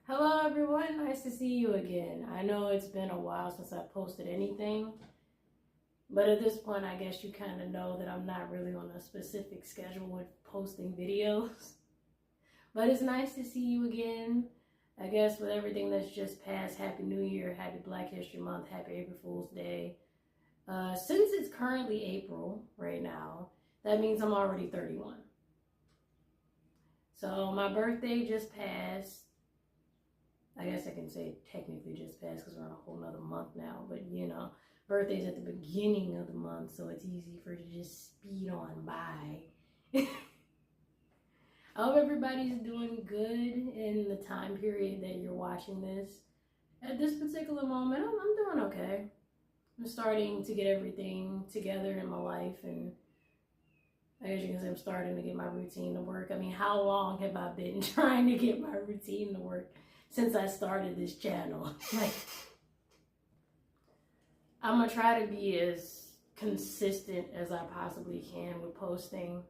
Hello everyone, nice to see you again. I know it's been a while since I posted anything, but at this point I guess you kind of know that I'm not really on a specific schedule with posting videos. But it's nice to see you again. I guess with everything that's just passed, Happy New Year, Happy Black History Month, Happy April Fool's Day. Since it's currently April right now, that means I'm already 31. So my birthday just passed. I guess I can say technically just passed because we're on a whole nother month now. But birthday's at the beginning of the month, so it's easy for it to just speed on by. I hope everybody's doing good in the time period that you're watching this. At this particular moment, I'm doing okay. I'm starting to get everything together in my life, and I guess you can say I'm starting to get my routine to work. I mean, how long have I been trying to get my routine to work since I started this channel? I'm gonna try to be as consistent as I possibly can with posting.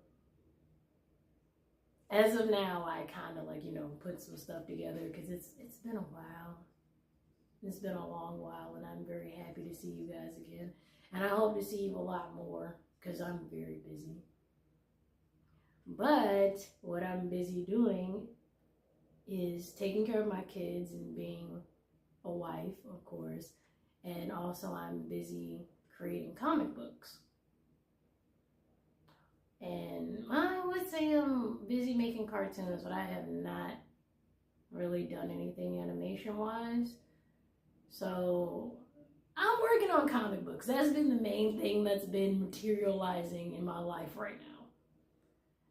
As of now, I kind of put some stuff together because it's been a while. It's been a long while, and I'm very happy to see you guys again. And I hope to see you a lot more because I'm very busy. But what I'm busy doing is taking care of my kids and being a wife, of course. And also I'm busy creating comic books. And I would say I'm busy making cartoons, but I have not really done anything animation-wise. So I'm working on comic books. That's been the main thing that's been materializing in my life right now.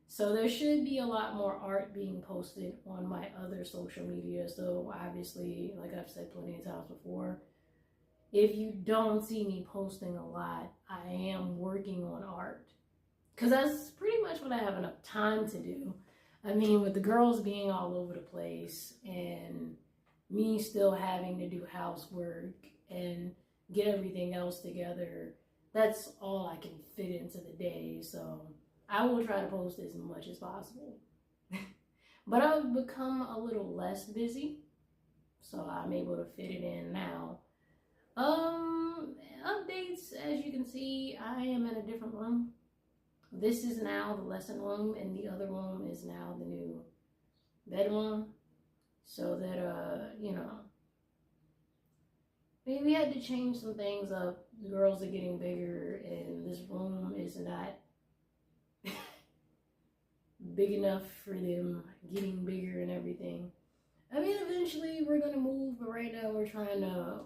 So there should be a lot more art being posted on my other social media. So obviously, like I've said plenty of times before, if you don't see me posting a lot, I am working on art. Because that's pretty much what I have enough time to do. I mean, with the girls being all over the place and me still having to do housework and get everything else together, that's all I can fit into the day. So I will try to post as much as possible. But I've become a little less busy, so I'm able to fit it in now. Updates, as you can see, I am in a different room. This is now the lesson room, and the other room is now the new bedroom. So that, maybe we had to change some things up. The girls are getting bigger, and this room is not big enough for them, getting bigger and everything. I mean, eventually we're going to move, but right now we're trying to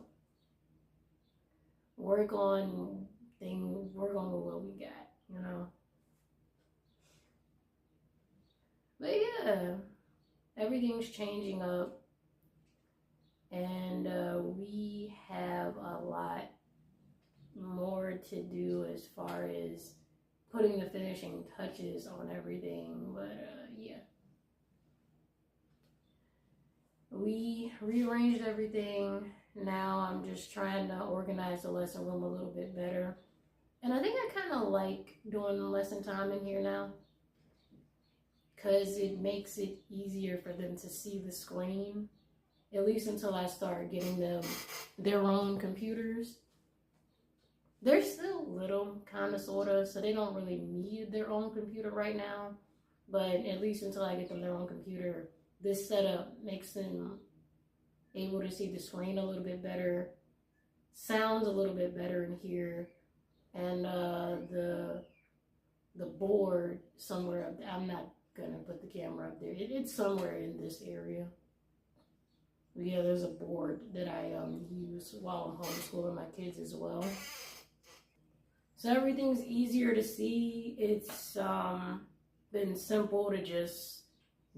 work on what we got, But yeah, everything's changing up, and we have a lot more to do as far as putting the finishing touches on everything. But yeah, we rearranged everything. Now I'm just trying to organize the lesson room a little bit better, and I think I kind of like doing lesson time in here now because it makes it easier for them to see the screen, at least until I start getting them their own computers. They're still little, kind of, sort of, so they don't really need their own computer right now. But at least until I get them their own computer, this setup makes them able to see the screen a little bit better, sounds a little bit better in here, and the board somewhere up there. I'm not gonna put the camera up there. It's somewhere in this area. But yeah, there's a board that I use while I'm homeschooling my kids as well. So everything's easier to see. It's been simple to just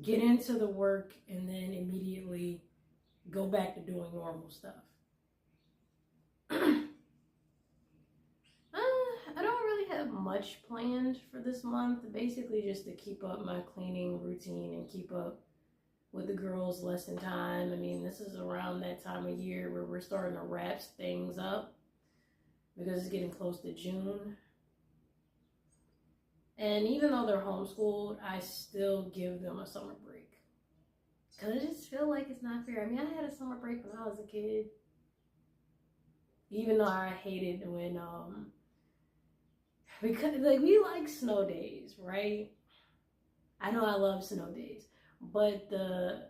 get into the work and then immediately go back to doing normal stuff. I don't really have much planned for this month. Basically just to keep up my cleaning routine and keep up with the girls' lesson time. I mean, this is around that time of year where we're starting to wrap things up because it's getting close to June. And even though they're homeschooled, I still give them a summer break. Because I just feel like it's not fair. I mean, I had a summer break when I was a kid. Even though I hated when, because, like, we like snow days, right? I know I love snow days. But the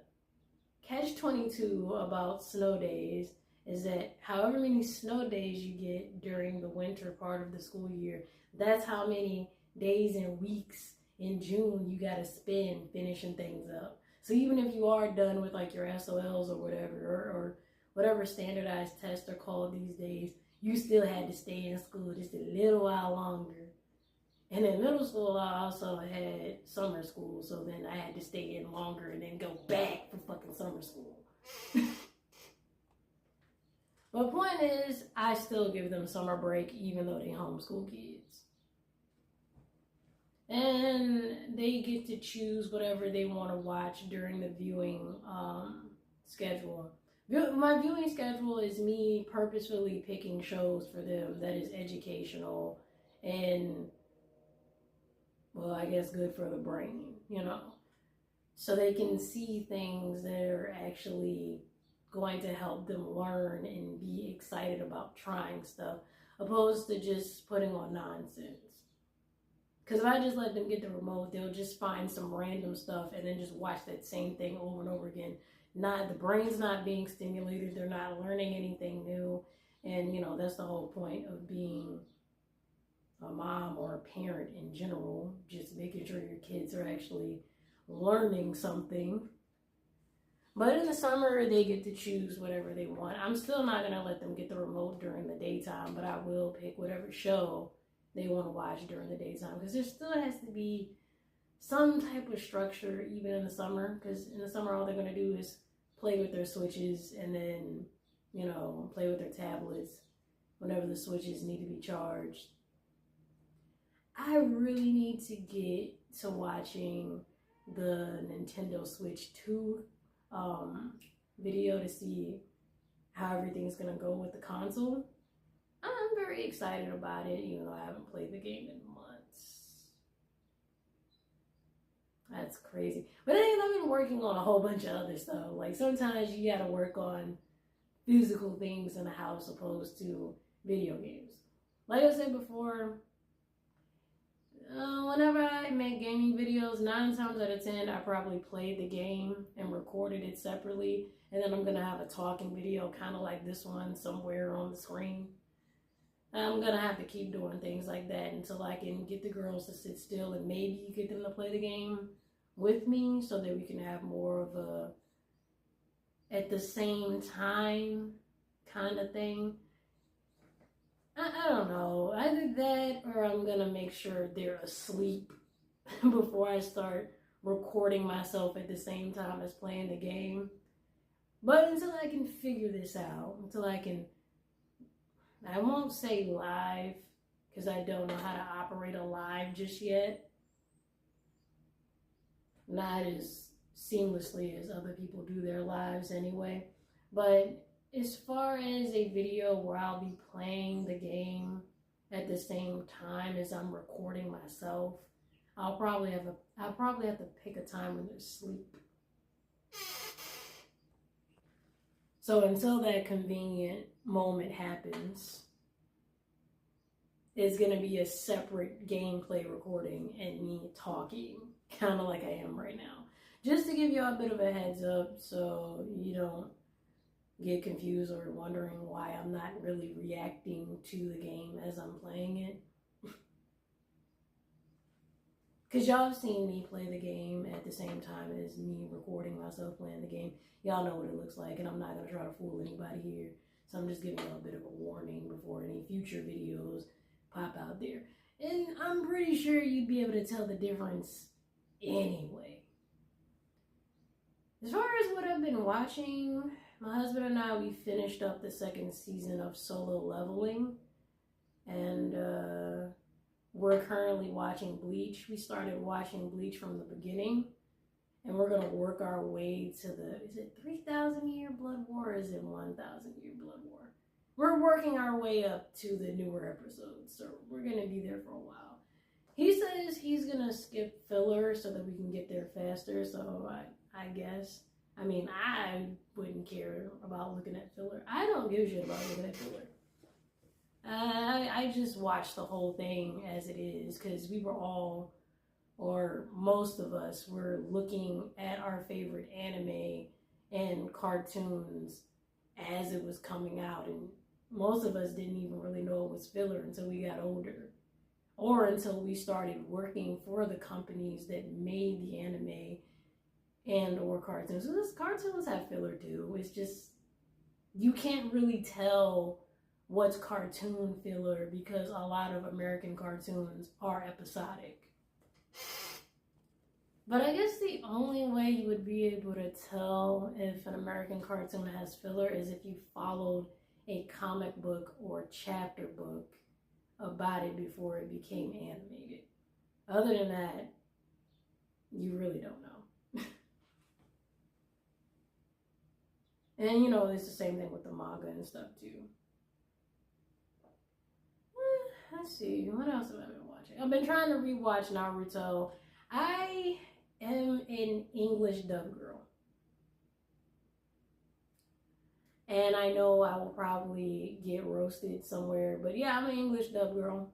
catch-22 about snow days is that however many snow days you get during the winter part of the school year, that's how many days and weeks in June you got to spend finishing things up. So even if you are done with like your SOLs or whatever, or whatever standardized tests are called these days, you still had to stay in school just a little while longer. And in middle school, I also had summer school, so then I had to stay in longer and then go back for fucking summer school. But point is, I still give them summer break even though they homeschool kids. And they get to choose whatever they want to watch during the viewing schedule. My viewing schedule is me purposefully picking shows for them that is educational and, well, I guess good for the brain, you know, so they can see things that are actually going to help them learn and be excited about trying stuff, opposed to just putting on nonsense. Because if I just let them get the remote, they'll just find some random stuff and then just watch that same thing over and over again. The brain's not being stimulated, they're not learning anything new, and you know, that's the whole point of being a mom or a parent in general, just making sure your kids are actually learning something. But in the summer, they get to choose whatever they want. I'm still not going to let them get the remote during the daytime, but I will pick whatever show they want to watch during the daytime, because there still has to be some type of structure even in the summer, because in the summer all they're going to do is play with their Switches and then, you know, play with their tablets whenever the Switches need to be charged. I really need to get to watching the Nintendo Switch 2 video to see how everything's going to go with the console. I'm very excited about it, even though I haven't played the game in months. That's crazy. But I've been working on a whole bunch of other stuff. Like, sometimes you got to work on physical things in the house opposed to video games. Like I said before, whenever I make gaming videos, 9 times out of 10, I probably played the game and recorded it separately. And then I'm going to have a talking video kind of like this one somewhere on the screen. I'm going to have to keep doing things like that until I can get the girls to sit still and maybe get them to play the game with me so that we can have more of a at the same time kind of thing. I don't know. Either that or I'm going to make sure they're asleep before I start recording myself at the same time as playing the game. But until I can figure this out, I won't say live because I don't know how to operate a live just yet. Not as seamlessly as other people do their lives anyway. But as far as a video where I'll be playing the game at the same time as I'm recording myself, I'll probably have to pick a time when they're asleep. So until that convenient moment happens, it's going to be a separate gameplay recording and me talking, kind of like I am right now. Just to give you a bit of a heads up so you don't get confused or wondering why I'm not really reacting to the game as I'm playing it. Because y'all have seen me play the game at the same time as me recording myself playing the game. Y'all know what it looks like, and I'm not going to try to fool anybody here. So I'm just giving y'all a bit of a warning before any future videos pop out there. And I'm pretty sure you'd be able to tell the difference anyway. As far as what I've been watching, my husband and I, we finished up the 2nd season of Solo Leveling. And we're currently watching Bleach. We started watching Bleach from the beginning. And we're going to work our way to is it 3,000 year Blood War or is it 1,000 year Blood War? We're working our way up to the newer episodes. So we're going to be there for a while. He says he's going to skip filler so that we can get there faster. So I guess I mean, I wouldn't care about looking at filler. I don't give a shit about looking at filler. I just watched the whole thing as it is because we were all, or most of us, were looking at our favorite anime and cartoons as it was coming out, and most of us didn't even really know it was filler until we got older, or until we started working for the companies that made the anime and or cartoons. So this cartoons have filler too. It's just, you can't really tell what's cartoon filler because a lot of American cartoons are episodic. But I guess the only way you would be able to tell if an American cartoon has filler is if you followed a comic book or chapter book about it before it became animated. Other than that, you really don't know. And you know, it's the same thing with the manga and stuff too. Let's see, what else have I been watching? I've been trying to rewatch Naruto. I am an English dub girl. And I know I will probably get roasted somewhere, but yeah, I'm an English dub girl.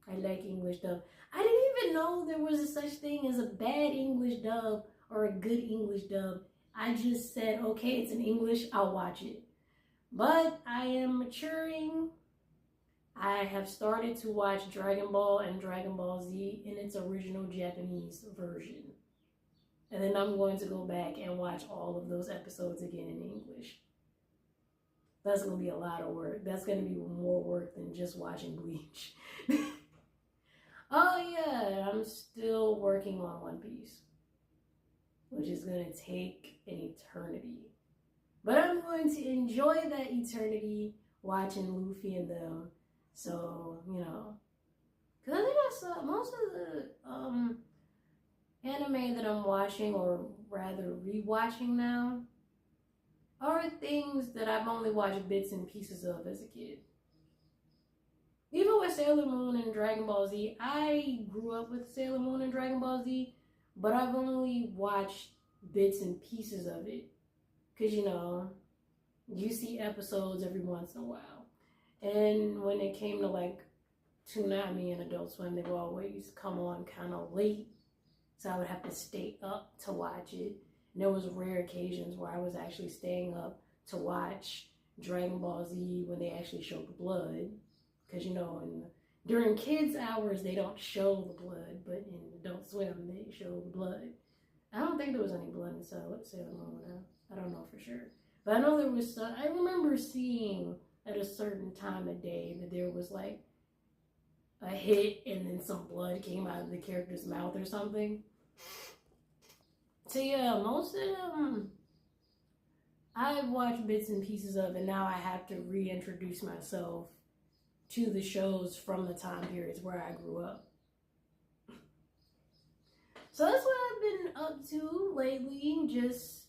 I like English dub. I didn't even know there was a such thing as a bad English dub or a good English dub. I just said, okay, it's in English, I'll watch it. But I am maturing. I have started to watch Dragon Ball and Dragon Ball Z in its original Japanese version. And then I'm going to go back and watch all of those episodes again in English. That's going to be a lot of work. That's going to be more work than just watching Bleach. Oh yeah, I'm still working on One Piece, which is going to take an eternity. But I'm going to enjoy that eternity watching Luffy and them. So, you know, because I think that's most of the anime that I'm watching, or rather rewatching now, are things that I've only watched bits and pieces of as a kid. Even with Sailor Moon and Dragon Ball Z, I grew up with Sailor Moon and Dragon Ball Z, but I've only watched bits and pieces of it. Because, you know, you see episodes every once in a while. And when it came to like Toonami and Adult Swim, they would always come on kind of late. So I would have to stay up to watch it. And there was rare occasions where I was actually staying up to watch Dragon Ball Z when they actually showed the blood. Because, you know, during kids' hours, they don't show the blood. But in Adult Swim, they show the blood. I don't think there was any blood in Sailor Moon. I don't know for sure. But I know there was some. I remember seeing at a certain time of day that there was like a hit and then some blood came out of the character's mouth or something. So yeah, most of them I've watched bits and pieces of, and now I have to reintroduce myself to the shows from the time periods where I grew up. So that's what I've been up to lately, just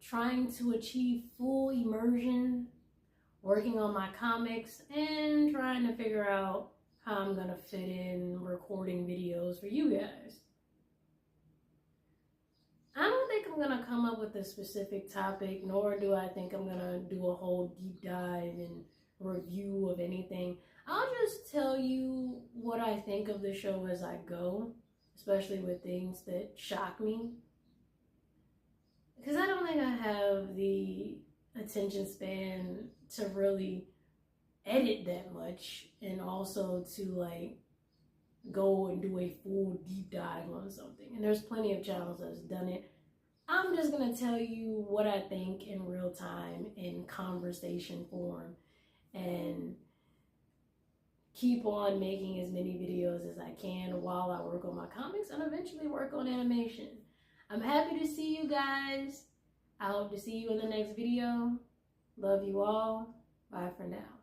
trying to achieve full immersion, working on my comics, and trying to figure out how I'm going to fit in recording videos for you guys. I don't think I'm going to come up with a specific topic, nor do I think I'm going to do a whole deep dive and review of anything. I'll just tell you what I think of the show as I go, especially with things that shock me. Because I don't think I have the attention span to really edit that much, and also to like go and do a full deep dive on something. And there's plenty of channels that's done it. I'm just gonna tell you what I think in real time in conversation form, and keep on making as many videos as I can while I work on my comics and eventually work on animation. I'm happy to see you guys. I hope to see you in the next video. Love you all. Bye for now.